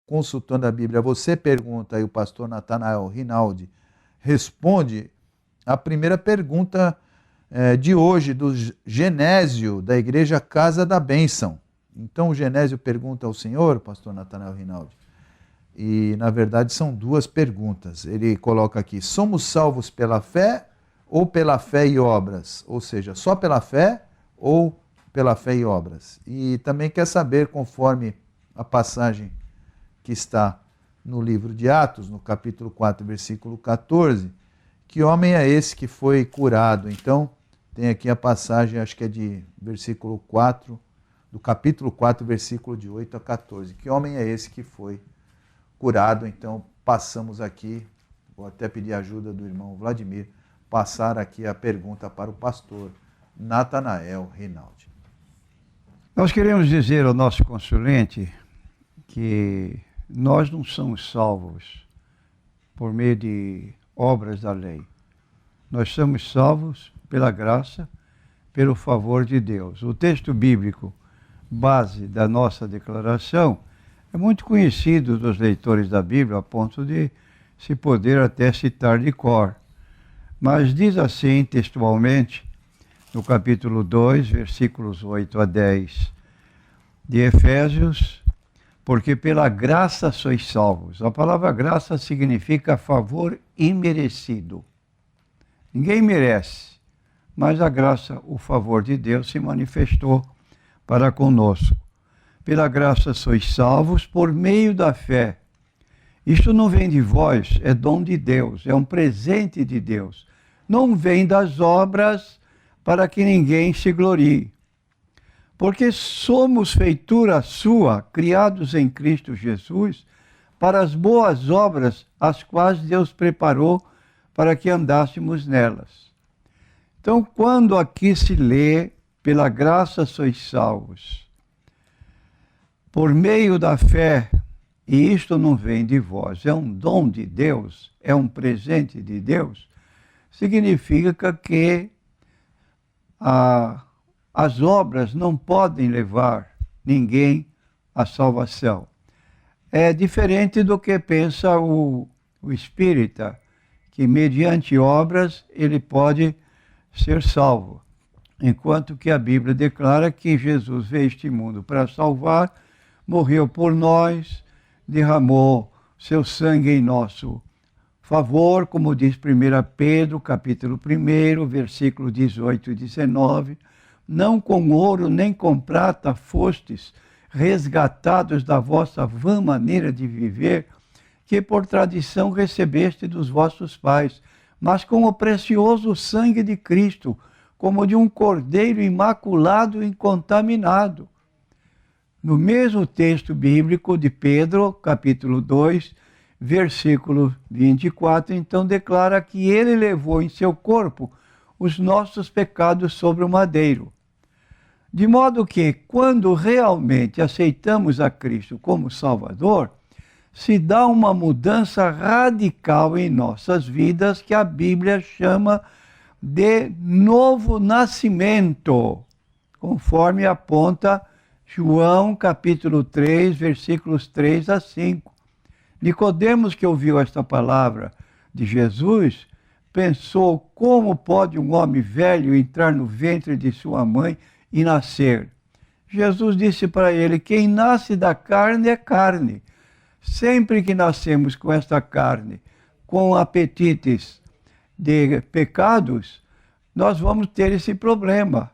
Consultando a Bíblia, você pergunta e o pastor Natanael Rinaldi responde a primeira pergunta de hoje, do Genésio, da Igreja Casa da Bênção. Então o Genésio pergunta ao senhor, pastor Natanael Rinaldi, e na verdade são duas perguntas. Ele coloca aqui, somos salvos pela fé ou pela fé e obras? Ou seja, só pela fé ou pela fé e obras? E também quer saber, conforme a passagem que está no livro de Atos, no capítulo 4, versículo 14, que homem é esse que foi curado? Então, tem aqui a passagem, acho que é de versículo 4, do capítulo 4, versículo de 8 a 14. Que homem é esse que foi curado? Então, passamos aqui, vou até pedir a ajuda do irmão Vladimir, passar aqui a pergunta para o pastor Natanael Rinaldi. Nós queremos dizer ao nosso consulente que nós não somos salvos por meio de obras da lei. Nós somos salvos pela graça, pelo favor de Deus. O texto bíblico, base da nossa declaração, é muito conhecido dos leitores da Bíblia, a ponto de se poder até citar de cor. Mas diz assim, textualmente, no capítulo 2, versículos 8 a 10, de Efésios, porque pela graça sois salvos. A palavra graça significa favor imerecido. Ninguém merece, mas a graça, o favor de Deus se manifestou para conosco. Pela graça sois salvos por meio da fé. Isto não vem de vós, é dom de Deus, é um presente de Deus. Não vem das obras para que ninguém se glorie. Porque somos feitura sua, criados em Cristo Jesus, para as boas obras, as quais Deus preparou para que andássemos nelas. Então, quando aqui se lê, pela graça sois salvos, por meio da fé, e isto não vem de vós, é um dom de Deus, é um presente de Deus, significa que as obras não podem levar ninguém à salvação. É diferente do que pensa o espírita, que mediante obras ele pode ser salvo. Enquanto que a Bíblia declara que Jesus veio a este mundo para salvar, morreu por nós, derramou seu sangue em nosso favor, como diz 1 Pedro, capítulo 1, versículo 18 e 19, não com ouro nem com prata fostes resgatados da vossa vã maneira de viver, que por tradição recebeste dos vossos pais, mas com o precioso sangue de Cristo, como de um cordeiro imaculado e incontaminado. No mesmo texto bíblico de Pedro, capítulo 2, versículo 24, então declara que ele levou em seu corpo os nossos pecados sobre o madeiro. De modo que, quando realmente aceitamos a Cristo como Salvador, se dá uma mudança radical em nossas vidas que a Bíblia chama de novo nascimento, conforme aponta João capítulo 3, versículos 3 a 5. Nicodemos, que ouviu esta palavra de Jesus, pensou: como pode um homem velho entrar no ventre de sua mãe e nascer? Jesus disse para ele: quem nasce da carne é carne. Sempre que nascemos com esta carne, com apetites de pecados, nós vamos ter esse problema.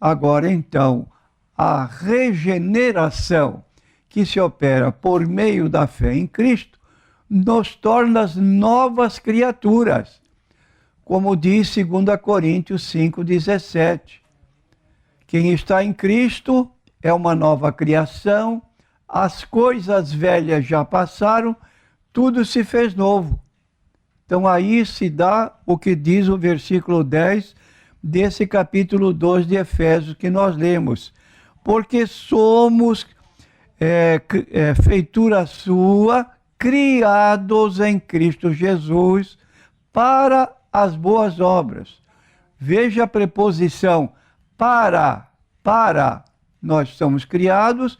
Agora, então, a regeneração que se opera por meio da fé em Cristo nos torna novas criaturas, como diz 2 Coríntios 5,17. Quem está em Cristo é uma nova criação, as coisas velhas já passaram, tudo se fez novo. Então aí se dá o que diz o versículo 10 desse capítulo 2 de Efésios que nós lemos. Porque somos feitura sua, criados em Cristo Jesus para as boas obras. Veja a preposição para. Nós somos criados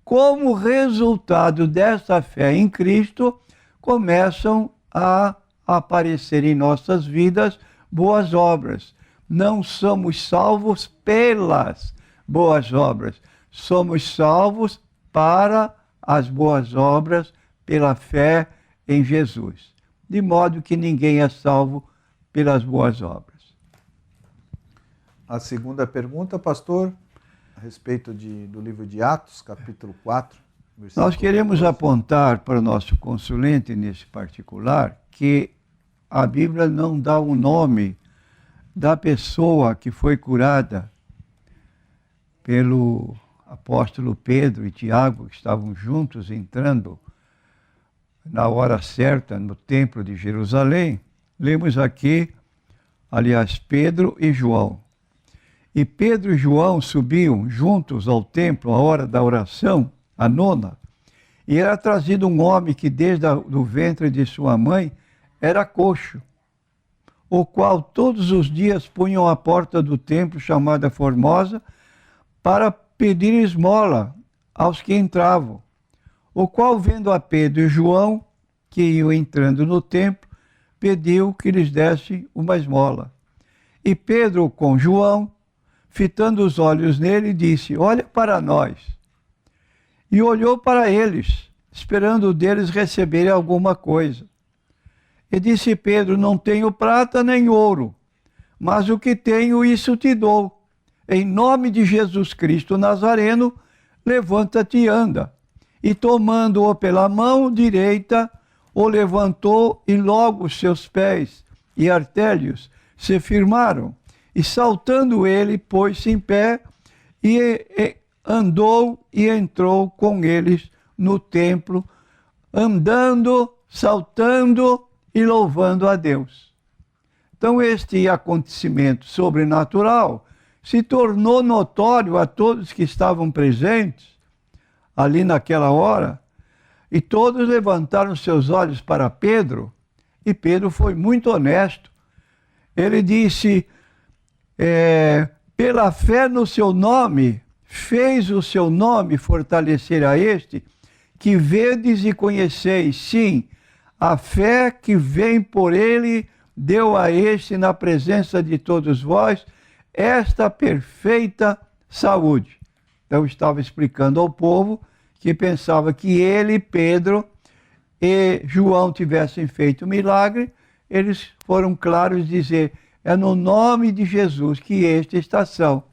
como resultado dessa fé em Cristo, começam a aparecer em nossas vidas boas obras. Não somos salvos pelas boas obras, somos salvos para as boas obras pela fé em Jesus. De modo que ninguém é salvo pelas boas obras. A segunda pergunta, pastor, a respeito do livro de Atos, capítulo 4. Nós queremos 14. Apontar para o nosso consulente, nesse particular, que a Bíblia não dá o nome da pessoa que foi curada pelo apóstolo Pedro e Tiago, que estavam juntos entrando na hora certa no templo de Jerusalém. Lemos aqui, aliás, Pedro e João. E Pedro e João subiam juntos ao templo à hora da oração, a nona, e era trazido um homem que desde o ventre de sua mãe era coxo, o qual todos os dias punham à porta do templo chamada Formosa para pedir esmola aos que entravam, o qual, vendo a Pedro e João, que iam entrando no templo, pediu que lhes desse uma esmola. E Pedro, com João, fitando os olhos nele, disse: olha para nós. E olhou para eles, esperando deles receberem alguma coisa. E disse Pedro: não tenho prata nem ouro, mas o que tenho, isso te dou. Em nome de Jesus Cristo Nazareno, levanta-te e anda. E tomando-o pela mão direita, o levantou, e logo seus pés e artérios se firmaram. E saltando ele, pôs-se em pé, e andou e entrou com eles no templo, andando, saltando e louvando a Deus. Então este acontecimento sobrenatural se tornou notório a todos que estavam presentes ali naquela hora, e todos levantaram seus olhos para Pedro, e Pedro foi muito honesto. Ele disse: pela fé no seu nome, fez o seu nome fortalecer a este, que vedes e conheceis. Sim, a fé que vem por ele deu a este, na presença de todos vós, esta perfeita saúde. Então estava explicando ao povo que pensava que ele, Pedro e João tivessem feito o milagre. Eles foram claros em dizer: é no nome de Jesus que este está são.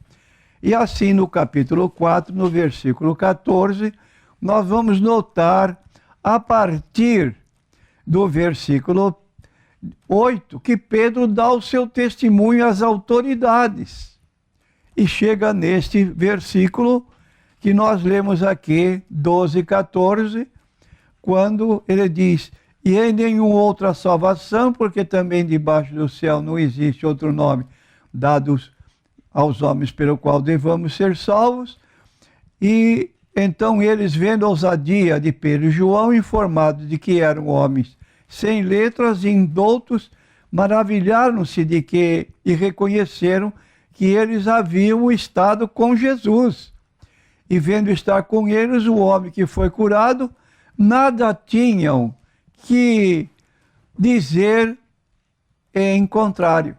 E assim no capítulo 4, no versículo 14, nós vamos notar, a partir do versículo 8, que Pedro dá o seu testemunho às autoridades. E chega neste versículo que nós lemos aqui, 12 e 14, quando ele diz: e em nenhuma outra salvação, porque também debaixo do céu não existe outro nome dado aos homens pelo qual devamos ser salvos. E então eles, vendo a ousadia de Pedro e João, informados de que eram homens sem letras e indoutos, maravilharam-se de que e reconheceram que eles haviam estado com Jesus. E vendo estar com eles o homem que foi curado, nada tinham que dizer em contrário,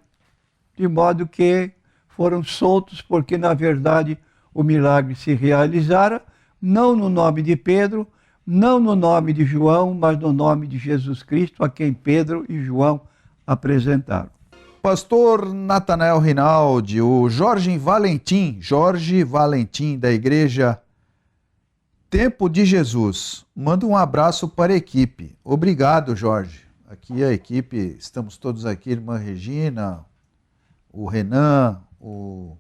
de modo que foram soltos, porque na verdade o milagre se realizara, não no nome de Pedro, não no nome de João, mas no nome de Jesus Cristo, a quem Pedro e João apresentaram. Pastor Natanael Rinaldi, o Jorge Valentim, da Igreja Tempo de Jesus, manda um abraço para a equipe. Obrigado, Jorge. Aqui a equipe, estamos todos aqui, irmã Regina, o Renan, o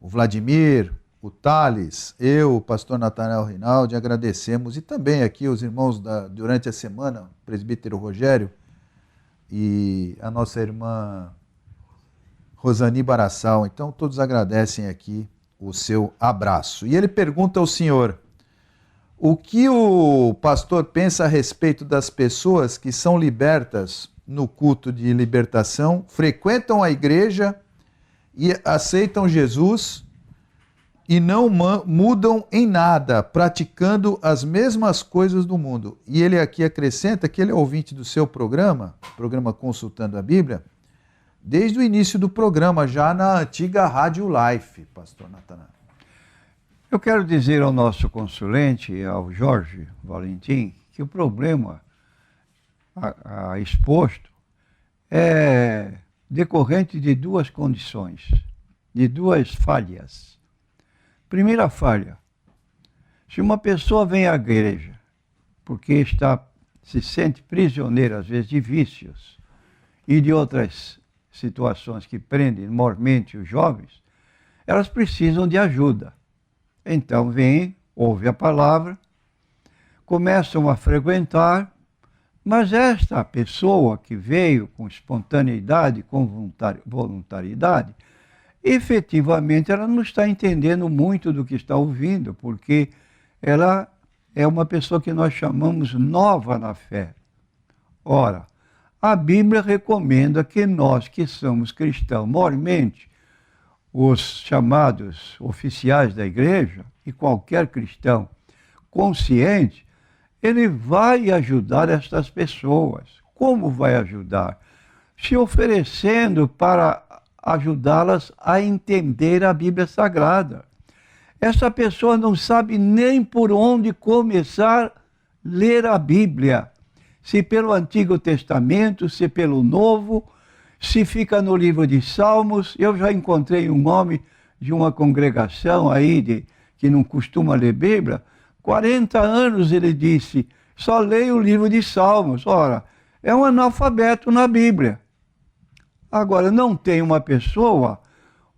Vladimir, o Thales, eu, o pastor Natanael Rinaldi, agradecemos, e também aqui os irmãos durante a semana, o presbítero Rogério e a nossa irmã Rosani Barassal. Então todos agradecem aqui o seu abraço. E ele pergunta ao senhor: o que o pastor pensa a respeito das pessoas que são libertas no culto de libertação, frequentam a igreja e aceitam Jesus e não mudam em nada, praticando as mesmas coisas do mundo. E ele aqui acrescenta que ele é ouvinte do seu programa Consultando a Bíblia, desde o início do programa, já na antiga Rádio Life, pastor Natanael. Eu quero dizer ao nosso consulente, ao Jorge Valentim, que o problema exposto é decorrente de duas condições, de duas falhas. Primeira falha: se uma pessoa vem à igreja porque se sente prisioneira, às vezes, de vícios e de outras situações que prendem mormente os jovens, elas precisam de ajuda. Então vem, ouve a palavra, começam a frequentar, mas esta pessoa que veio com espontaneidade, com voluntariedade, efetivamente ela não está entendendo muito do que está ouvindo, porque ela é uma pessoa que nós chamamos nova na fé. Ora, a Bíblia recomenda que nós que somos cristãos mormente, os chamados oficiais da igreja, e qualquer cristão consciente, ele vai ajudar estas pessoas. Como vai ajudar? Se oferecendo para ajudá-las a entender a Bíblia Sagrada. Essa pessoa não sabe nem por onde começar a ler a Bíblia. Se pelo Antigo Testamento, se pelo Novo, se fica no livro de Salmos. Eu já encontrei um homem de uma congregação aí que não costuma ler Bíblia. 40 anos ele disse, só leio o livro de Salmos. Ora, é um analfabeto na Bíblia. Agora, não tem uma pessoa,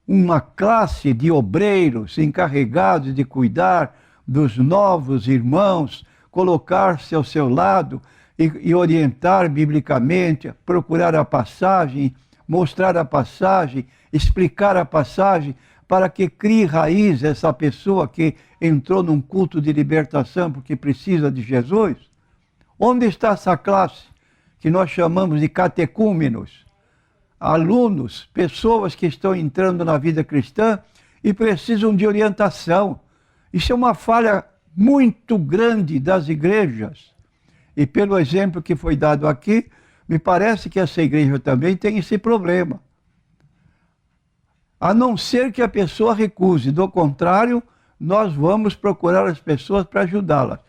uma classe de obreiros encarregados de cuidar dos novos irmãos, colocar-se ao seu lado e orientar biblicamente, procurar a passagem, mostrar a passagem, explicar a passagem, para que crie raiz essa pessoa que entrou num culto de libertação porque precisa de Jesus? Onde está essa classe que nós chamamos de catecúmenos? Alunos, pessoas que estão entrando na vida cristã e precisam de orientação. Isso é uma falha muito grande das igrejas. E pelo exemplo que foi dado aqui, me parece que essa igreja também tem esse problema. A não ser que a pessoa recuse, do contrário, nós vamos procurar as pessoas para ajudá-las.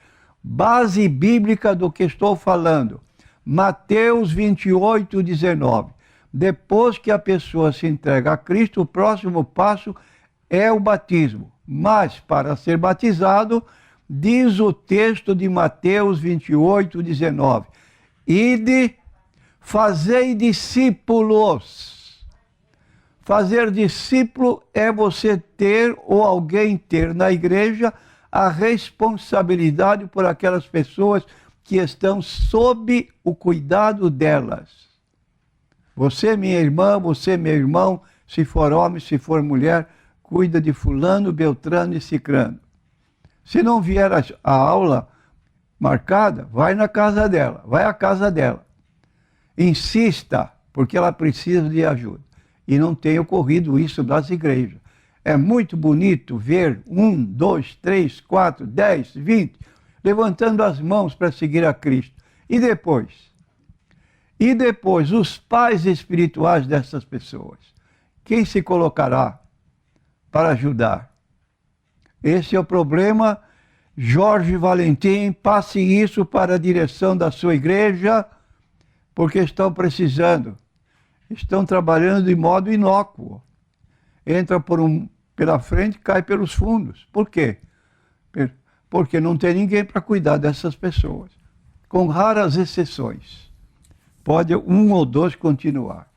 Base bíblica do que estou falando, Mateus 28, 19. Depois que a pessoa se entrega a Cristo, o próximo passo é o batismo. Mas, para ser batizado, diz o texto de Mateus 28, 19. Ide, fazei discípulos. Fazer discípulo é você ter, ou alguém ter na igreja, a responsabilidade por aquelas pessoas que estão sob o cuidado delas. Você, minha irmã, você, meu irmão, se for homem, se for mulher, cuida de fulano, beltrano e cicrano. Se não vier a aula marcada, vai na casa dela, vai à casa dela. Insista, porque ela precisa de ajuda. E não tem ocorrido isso das igrejas. É muito bonito ver 1, 2, 3, 4, 10, 20, levantando as mãos para seguir a Cristo. E depois? E depois, os pais espirituais dessas pessoas. Quem se colocará para ajudar? Esse é o problema. Jorge Valentim, passe isso para a direção da sua igreja, porque estão precisando. Estão trabalhando de modo inócuo. Entra pela frente e cai pelos fundos. Por quê? Porque não tem ninguém para cuidar dessas pessoas. Com raras exceções. Pode um ou dois continuar.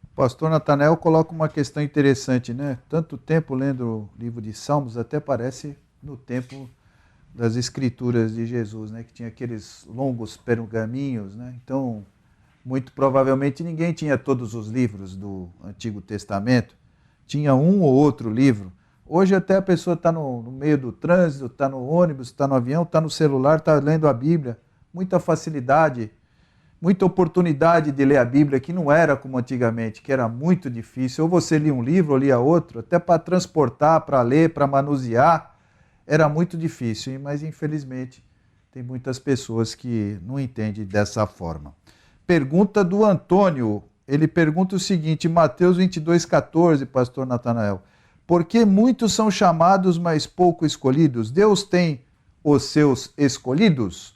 O pastor Natanael coloca uma questão interessante, né? Tanto tempo lendo o livro de Salmos, até parece no tempo das escrituras de Jesus, né? Que tinha aqueles longos pergaminhos, né? Então, muito provavelmente ninguém tinha todos os livros do Antigo Testamento. Tinha um ou outro livro. Hoje até a pessoa está no meio do trânsito, está no ônibus, está no avião, está no celular, está lendo a Bíblia. Muita facilidade muita oportunidade de ler a Bíblia, que não era como antigamente, que era muito difícil. Ou você lia um livro, ou lia outro, até para transportar, para ler, para manusear, era muito difícil. Mas, infelizmente, tem muitas pessoas que não entendem dessa forma. Pergunta do Antônio. Ele pergunta o seguinte, Mateus 22,14, pastor Natanael. Por que muitos são chamados, mas pouco escolhidos? Deus tem os seus escolhidos?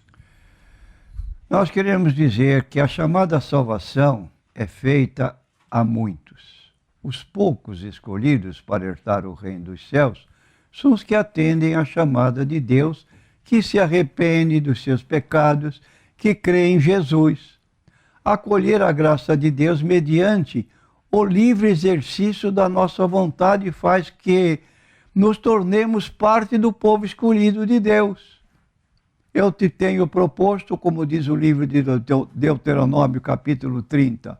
Nós queremos dizer que a chamada salvação é feita a muitos. Os poucos escolhidos para herdar o reino dos céus são os que atendem à chamada de Deus, que se arrependem dos seus pecados, que creem em Jesus. Acolher a graça de Deus mediante o livre exercício da nossa vontade faz que nos tornemos parte do povo escolhido de Deus. Eu te tenho proposto, como diz o livro de Deuteronômio, capítulo 30,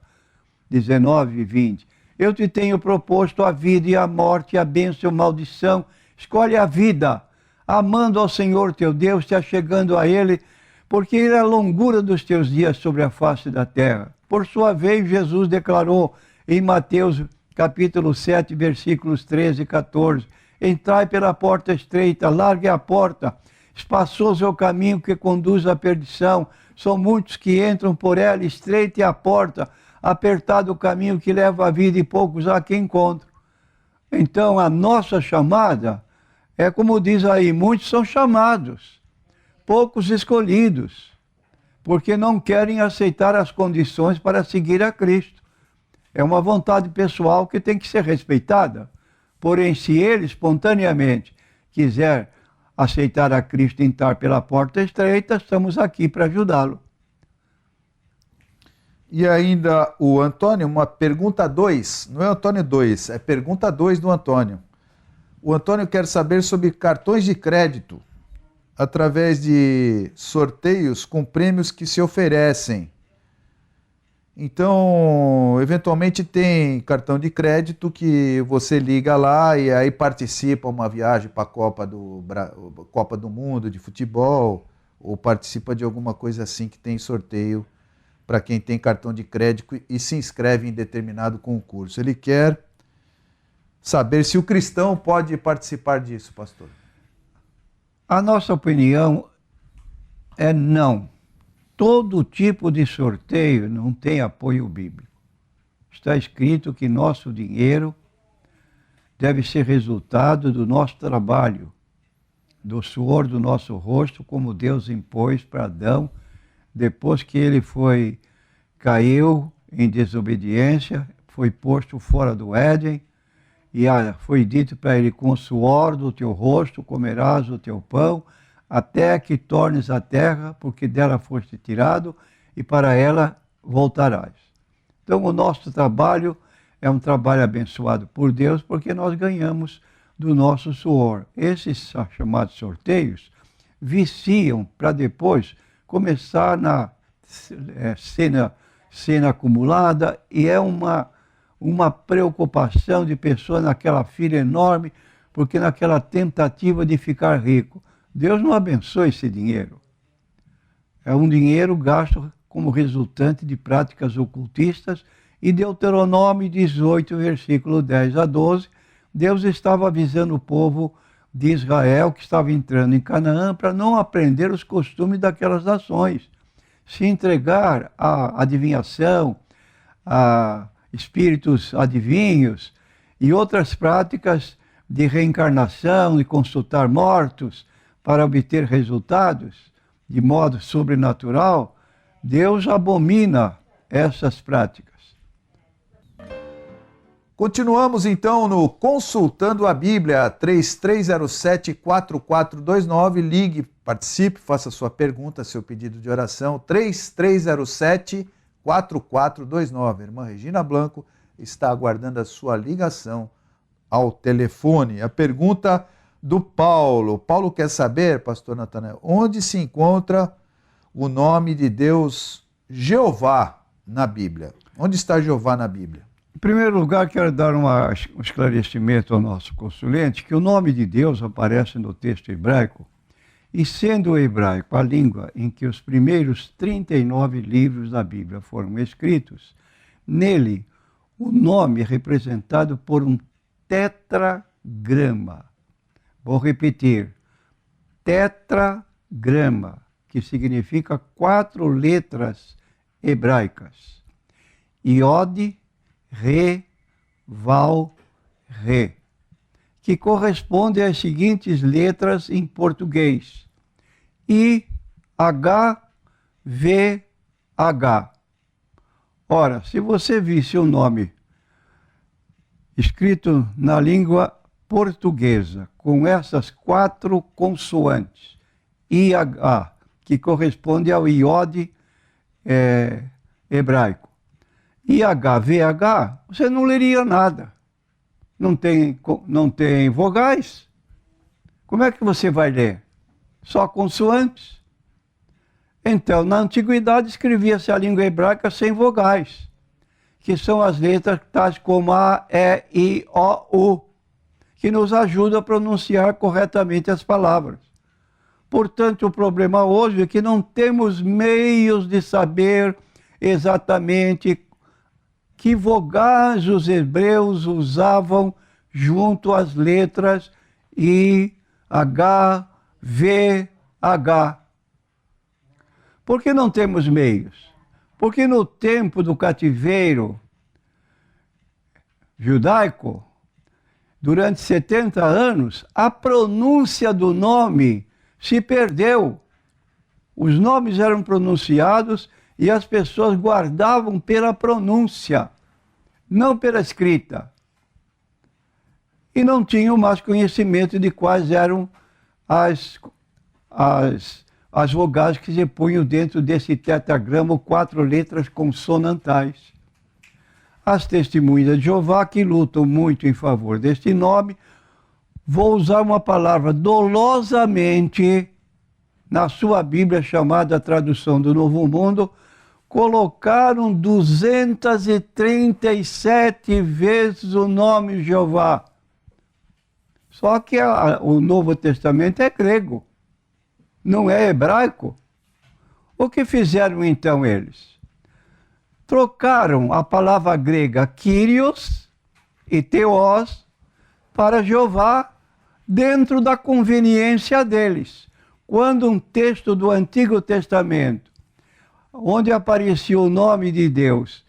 19 e 20. Eu te tenho proposto a vida e a morte, a bênção e a maldição. Escolhe a vida, amando ao Senhor teu Deus, te achegando a Ele, porque Ele é a longura dos teus dias sobre a face da terra. Por sua vez, Jesus declarou em Mateus, capítulo 7, versículos 13 e 14, entrai pela porta estreita, largue a porta, espaçoso é o caminho que conduz à perdição, são muitos que entram por ela, estreita é a porta, apertado o caminho que leva à vida e poucos há que encontram. Então a nossa chamada é como diz aí, muitos são chamados, poucos escolhidos, porque não querem aceitar as condições para seguir a Cristo. É uma vontade pessoal que tem que ser respeitada, porém se ele espontaneamente quiser aceitar a Cristo e entrar pela porta estreita, estamos aqui para ajudá-lo. E ainda o Antônio, uma pergunta 2, não é Antônio 2, é pergunta 2 do Antônio. O Antônio quer saber sobre cartões de crédito, através de sorteios com prêmios que se oferecem. Então, eventualmente tem cartão de crédito que você liga lá e aí participa uma viagem para a Copa do Mundo de futebol, ou participa de alguma coisa assim que tem sorteio para quem tem cartão de crédito e se inscreve em determinado concurso. Ele quer saber se o cristão pode participar disso, pastor. A nossa opinião é não. Todo tipo de sorteio não tem apoio bíblico. Está escrito que nosso dinheiro deve ser resultado do nosso trabalho, do suor do nosso rosto, como Deus impôs para Adão, depois que ele caiu em desobediência, foi posto fora do Éden, e foi dito para ele, com o suor do teu rosto comerás o teu pão, até que tornes a terra, porque dela foste tirado, e para ela voltarás. Então o nosso trabalho é um trabalho abençoado por Deus, porque nós ganhamos do nosso suor. Esses chamados sorteios viciam para depois começar na cena acumulada, e é uma preocupação de pessoa naquela fila enorme, porque naquela tentativa de ficar rico. Deus não abençoa esse dinheiro. É um dinheiro gasto como resultante de práticas ocultistas, e Deuteronômio 18, versículo 10 a 12, Deus estava avisando o povo de Israel que estava entrando em Canaã para não aprender os costumes daquelas nações, se entregar à adivinhação, a espíritos adivinhos e outras práticas de reencarnação, de consultar mortos para obter resultados de modo sobrenatural. Deus abomina essas práticas. Continuamos então no Consultando a Bíblia, 3307-4429. Ligue, participe, faça sua pergunta, seu pedido de oração, 3307-4429. Irmã Regina Blanco está aguardando a sua ligação ao telefone. A pergunta do Paulo. Paulo quer saber, pastor Natanael, onde se encontra o nome de Deus Jeová na Bíblia? Onde está Jeová na Bíblia? Em primeiro lugar, quero dar um esclarecimento ao nosso consulente, que o nome de Deus aparece no texto hebraico E sendo o hebraico a língua em que os primeiros 39 livros da Bíblia foram escritos, nele o nome é representado por um tetragrama. Vou repetir, tetragrama, que significa 4 letras hebraicas. Iode, Re, Val, Re, que corresponde às seguintes letras em português: I, H, V, H. Ora, se você visse o nome escrito na língua portuguesa com essas 4 consoantes, I, H, que corresponde ao iode hebraico, I, H, V, H, você não leria nada. Não tem vogais. Como é que você vai ler? Só consoantes. Então, na antiguidade, escrevia-se a língua hebraica sem vogais, que são as letras tais como A, E, I, O, U, que nos ajudam a pronunciar corretamente as palavras. Portanto, o problema hoje é que não temos meios de saber exatamente que vogais os hebreus usavam junto às letras I, H, V, H. Por que não temos meios? Porque no tempo do cativeiro judaico, durante 70 anos, a pronúncia do nome se perdeu. Os nomes eram pronunciados e as pessoas guardavam pela pronúncia, não pela escrita. E não tinham mais conhecimento de quais eram as vogais que se punham dentro desse tetragrama, 4 letras consonantais. As testemunhas de Jeová, que lutam muito em favor deste nome, vou usar uma palavra dolosamente na sua Bíblia, chamada Tradução do Novo Mundo, colocaram 237 vezes o nome Jeová. Só que o Novo Testamento é grego, não é hebraico. O que fizeram então eles? Trocaram a palavra grega Kyrios e Theos para Jeová dentro da conveniência deles. Quando um texto do Antigo Testamento, onde aparecia o nome de Deus,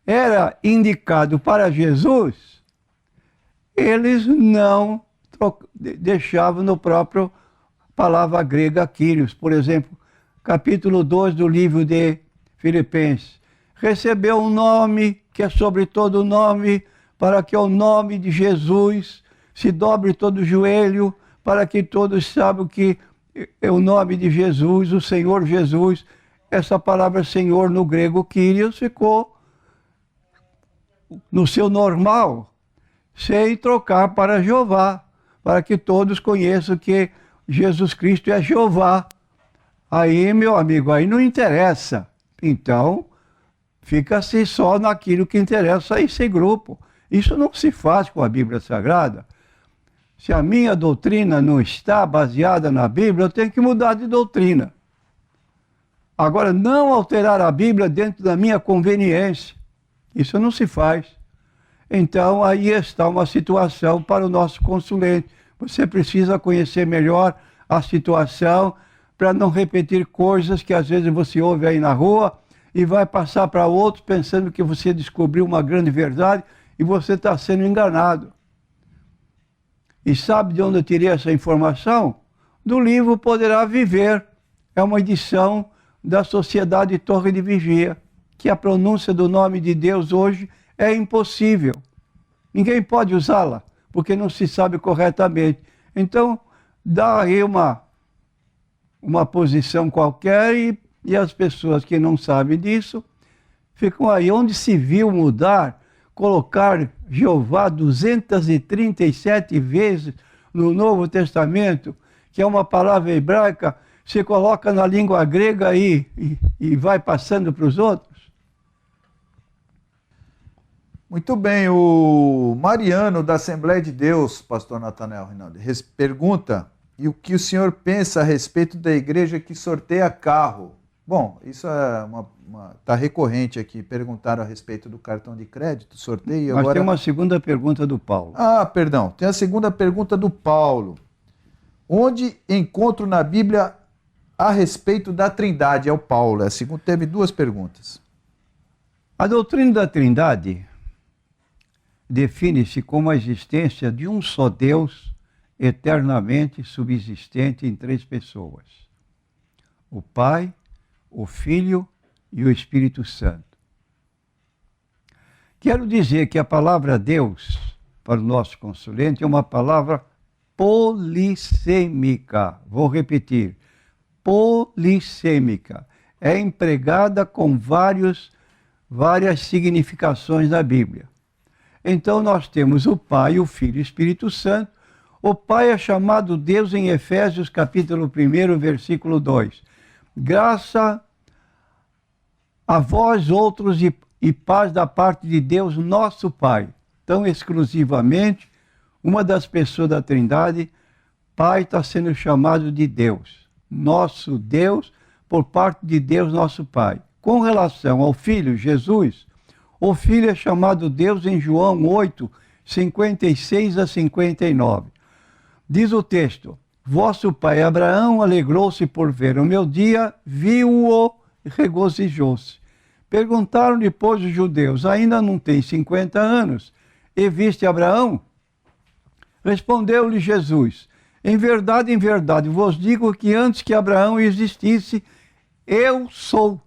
era indicado para Jesus, eles não deixavam no próprio palavra grega Kyrios. Por exemplo, capítulo 2 do livro de Filipenses. Recebeu um nome que é sobre todo nome, para que ao nome de Jesus se dobre todo o joelho, para que todos saibam que é o nome de Jesus, o Senhor Jesus. Essa palavra Senhor no grego Kyrios ficou no seu normal, sem trocar para Jeová, para que todos conheçam que Jesus Cristo é Jeová. Aí, meu amigo, aí não interessa. Então, fica-se só naquilo que interessa a esse grupo. Isso não se faz com a Bíblia Sagrada. Se a minha doutrina não está baseada na Bíblia, eu tenho que mudar de doutrina. Agora, não alterar a Bíblia dentro da minha conveniência. Isso não se faz. Então, aí está uma situação para o nosso consulente. Você precisa conhecer melhor a situação para não repetir coisas que às vezes você ouve aí na rua e vai passar para outros pensando que você descobriu uma grande verdade e você está sendo enganado. E sabe de onde eu tirei essa informação? Do livro Poderá Viver. É uma edição da Sociedade Torre de Vigia, que a pronúncia do nome de Deus hoje é impossível. Ninguém pode usá-la, porque não se sabe corretamente. Então, dá aí uma posição qualquer e as pessoas que não sabem disso ficam aí. Onde se viu mudar, colocar Jeová 237 vezes no Novo Testamento, que é uma palavra hebraica, se coloca na língua grega aí e vai passando para os outros? Muito bem, o Mariano da Assembleia de Deus, pastor Natanael Rinaldi, pergunta E o que o senhor pensa a respeito da igreja que sorteia carro? Bom, isso é tá recorrente aqui. Perguntaram a respeito do cartão de crédito, sorteio. Mas agora... tem uma segunda pergunta do Paulo. Ah, perdão. Tem a segunda pergunta do Paulo. Onde encontro na Bíblia a respeito da Trindade? É o Paulo. A segunda teve duas perguntas. A doutrina da Trindade define-se como a existência de um só Deus eternamente subsistente em três pessoas: o Pai, o Filho e o Espírito Santo. Quero dizer que a palavra Deus, para o nosso consulente, é uma palavra polissêmica. Vou repetir: polissêmica. É empregada com várias significações na Bíblia. Então nós temos o Pai, o Filho e o Espírito Santo. O Pai é chamado Deus em Efésios capítulo 1, versículo 2. Graça a vós outros e paz da parte de Deus, nosso Pai. Então, exclusivamente, uma das pessoas da Trindade, Pai, está sendo chamado de Deus. Nosso Deus, por parte de Deus, nosso Pai. Com relação ao Filho, Jesus, o Filho é chamado Deus em João 8, 56 a 59. Diz o texto: vosso pai Abraão alegrou-se por ver o meu dia, viu-o e regozijou-se. Perguntaram depois os judeus: ainda não tem 50 anos e viste Abraão? Respondeu-lhe Jesus: em verdade, vos digo que antes que Abraão existisse, eu sou.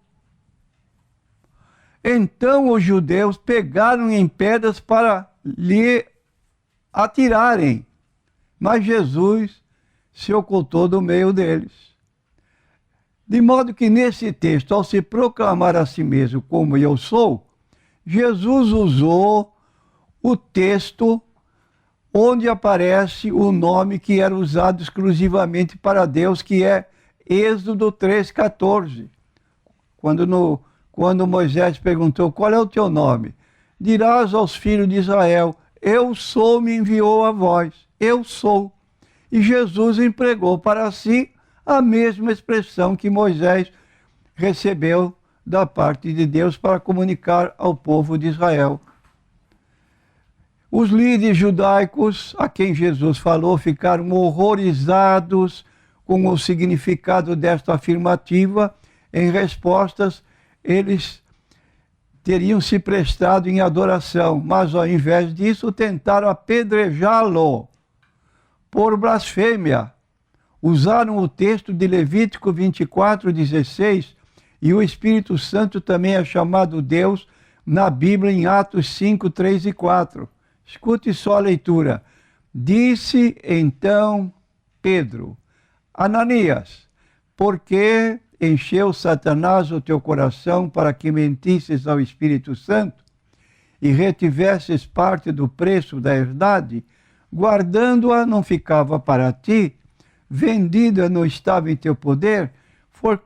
Então os judeus pegaram em pedras para lhe atirarem, mas Jesus se ocultou do meio deles. De modo que nesse texto, ao se proclamar a si mesmo como eu sou, Jesus usou o texto onde aparece o nome que era usado exclusivamente para Deus, que é Êxodo 3,14. Quando Moisés perguntou: qual é o teu nome? Dirás aos filhos de Israel: eu sou, me enviou a vós. Eu sou. E Jesus empregou para si a mesma expressão que Moisés recebeu da parte de Deus para comunicar ao povo de Israel. Os líderes judaicos a quem Jesus falou ficaram horrorizados com o significado desta afirmativa. Em respostas, eles teriam se prestado em adoração, mas ao invés disso tentaram apedrejá-lo por blasfêmia. Usaram o texto de Levítico 24:16, e o Espírito Santo também é chamado Deus na Bíblia em Atos 5, 3 e 4. Escute só a leitura. Disse então Pedro: Ananias, por que encheu Satanás o teu coração para que mentisses ao Espírito Santo e retivesses parte do preço da herdade? Guardando-a não ficava para ti, vendida não estava em teu poder.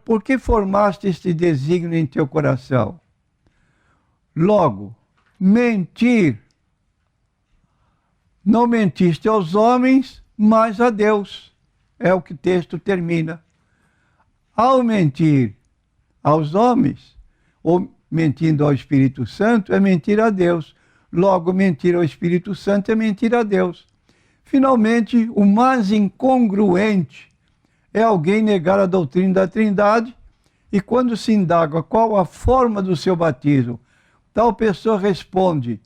Por que formaste este desígnio em teu coração? Logo, mentir. Não mentiste aos homens, mas a Deus. É o que o texto termina. Ao mentir aos homens, ou mentindo ao Espírito Santo, é mentir a Deus. Logo, mentir ao Espírito Santo é mentir a Deus. Finalmente, o mais incongruente é alguém negar a doutrina da Trindade e, quando se indaga qual a forma do seu batismo, tal pessoa responde: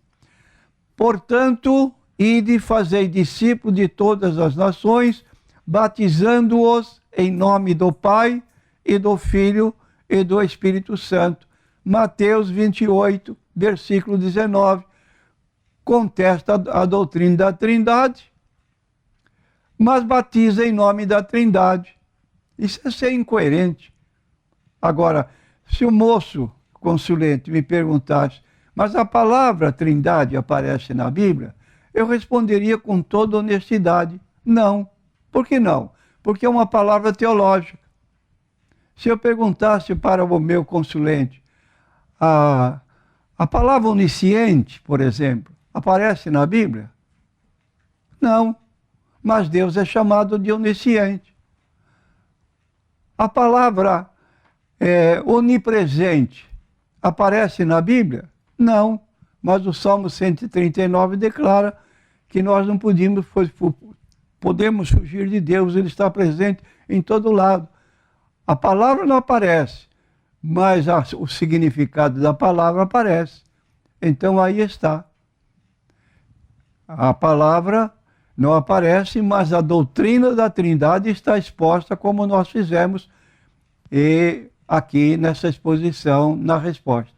portanto, ide fazei discípulos de todas as nações, batizando-os em nome do Pai e do Filho e do Espírito Santo. Mateus 28, versículo 19. Contesta a doutrina da Trindade, mas batiza em nome da Trindade. Isso é ser incoerente. Agora, se o moço consulente me perguntasse: mas a palavra Trindade aparece na Bíblia? Eu responderia com toda honestidade: não. Por que não? Porque é uma palavra teológica. Se eu perguntasse para o meu consulente: a palavra onisciente, por exemplo, aparece na Bíblia? Não. mas Deus é chamado de onisciente. A palavra onipresente aparece na Bíblia? Não, mas o Salmo 139 declara que nós não podemos fugir de Deus, Ele está presente em todo lado. A palavra não aparece, mas o significado da palavra aparece. Então aí está. A palavra não aparece, mas a doutrina da Trindade está exposta como nós fizemos aqui nessa exposição na resposta.